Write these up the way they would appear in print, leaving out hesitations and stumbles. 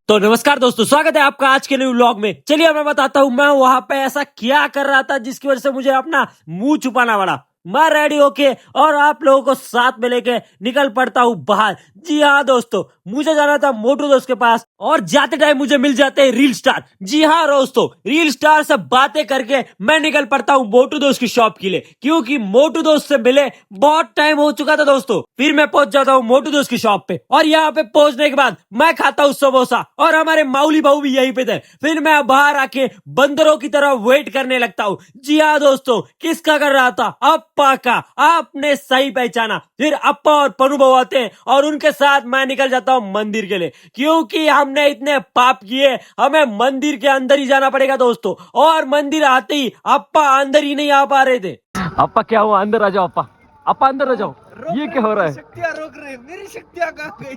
तो नमस्कार दोस्तों, स्वागत है आपका आज के न्यू व्लॉग में। चलिए मैं बताता हूँ मैं वहां पे ऐसा क्या कर रहा था जिसकी वजह से मुझे अपना मुंह छुपाना पड़ा। मैं रेडी होके और आप लोगों को साथ में लेके निकल पड़ता हूँ बाहर। जी हाँ दोस्तों, मुझे जाना था मोटू दोस्त के पास और जाते टाइम मुझे मिल जाते हैं रील स्टार। जी हाँ दोस्तों, रील स्टार से बातें करके मैं निकल पड़ता हूँ मोटू दोस्त की शॉप के लिए, क्योंकि मोटू दोस्त से मिले बहुत टाइम हो चुका था दोस्तों। फिर मैं पहुंच जाता हूँ मोटू दोस्त की शॉप पे और यहाँ पे पहुंचने के बाद मैं खाता हूँ समोसा और हमारे माउली बाबू भी यहीं पे थे। फिर मैं बाहर आके बंदरों की तरह वेट करने लगता हूँ। जी हाँ दोस्तों, किसका कर रहा था? अप्पा का। आपने सही पहचाना। फिर अप्पा और पन्नू बाबू आते हैं और उनके साथ मैं निकल जाता हूँ मंदिर के लिए, क्योंकि हमने इतने पाप किए हमें मंदिर के अंदर ही जाना पड़ेगा दोस्तों। और मंदिर आते ही अप्पा अंदर ही नहीं आ पा रहे थे। अप्पा क्या हुआ? अंदर आ जाओ अप्पा। अप्पा अंदर आ जाओ। ये क्या हो रहा है? शक्तियाँ रोक रहे, मेरी शक्तियाँ कहाँ गई?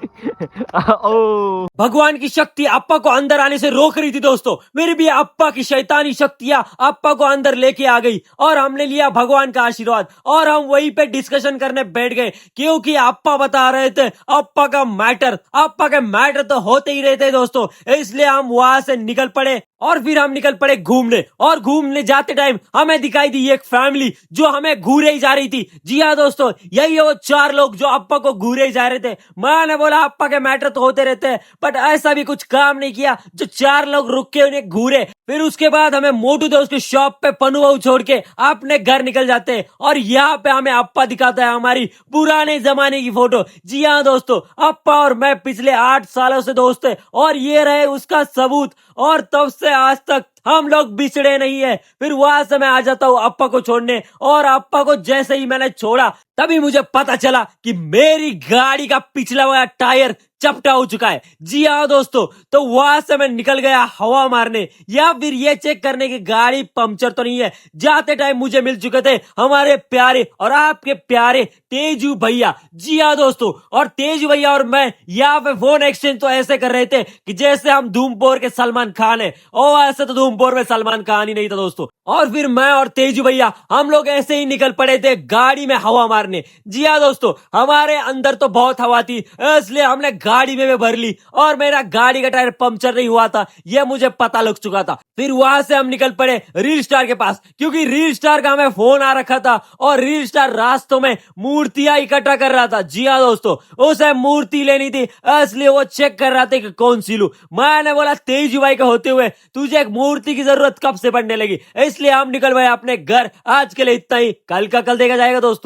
ओ, भगवान की शक्ति अप्पा को अंदर आने से रोक रही थी दोस्तों। फिर भी अप्पा की शैतानी शक्तियां अप्पा को अंदर लेके आ गई और हमने लिया भगवान का आशीर्वाद और हम वहीं पे डिस्कशन करने बैठ गए, क्योंकि अप्पा बता रहे थे अप्पा के मैटर तो होते ही रहते दोस्तों। इसलिए हम वहां से निकल पड़े और फिर हम निकल पड़े घूमने। और घूमने जाते टाइम हमें दिखाई दी एक फैमिली जो हमें घूरे ही जा रही थी। जी हाँ दोस्तों, यही है वो चार लोग जो अप्पा को घूरे ही जा रहे थे। मैंने बोला अप्पा के मैटर तो होते रहते हैं, बट ऐसा भी कुछ काम नहीं किया जो चार लोग रुक के उन्हें घूरे। फिर उसके बाद हमें मोटू दोस्त की शॉप पे पन्नू बाबू छोड़ के अपने घर निकल जाते हैं और यहाँ पे हमें अप्पा दिखाता है हमारी पुराने जमाने की फोटो। जी हाँ दोस्तों, अप्पा और मैं पिछले 8 सालों से दोस्त है और ये रहे उसका सबूत। और तब से आज तक हम लोग बिछड़े नहीं है। फिर वहां से मैं आ जाता हूँ अप्पा को छोड़ने और अप्पा को जैसे ही मैंने छोड़ा तभी मुझे पता चला कि मेरी गाड़ी का पिछला वाला टायर चपटा हो चुका है। जी हाँ दोस्तों, तो वहां से मैं निकल गया हवा मारने या फिर ये चेक करने की गाड़ी पंक्चर तो नहीं है। जाते टाइम मुझे मिल चुके थे हमारे प्यारे और आपके प्यारे तेजू भैया। जी हाँ दोस्तों, और तेजू भैया और मैं यहाँ पे फोन एक्सचेंज तो ऐसे कर रहे थे कि जैसे हम धूमपोर के सलमान खान है। और ऐसे तो धूमपोर में सलमान खान ही नहीं था दोस्तों। और फिर मैं और तेजू भैया हम लोग ऐसे ही निकल पड़े थे गाड़ी में हवा मारने। जी हाँ दोस्तों, हमारे अंदर तो बहुत हवा थी इसलिए हमने गाड़ी में भी भर ली और मेरा गाड़ी का टायर पंक्चर नहीं हुआ था, यह मुझे पता लग चुका था। फिर वहां से हम निकल पड़े रील स्टार के पास, क्योंकि रील स्टार का हमें फोन आ रखा था और रील स्टार रास्तों में मूर्तियां इकट्ठा कर रहा था। जी हाँ दोस्तों, उसे मूर्ति लेनी थी इसलिए वो चेक कर रहा था कि कौन सी लूं। मैंने बोला तेजू भाई के होते हुए तुझे एक मूर्ति की जरूरत कब से पड़ने लगी? इसलिए हम निकल गए अपने घर। आज के लिए इतना ही, कल का कल देखा जाएगा दोस्तों।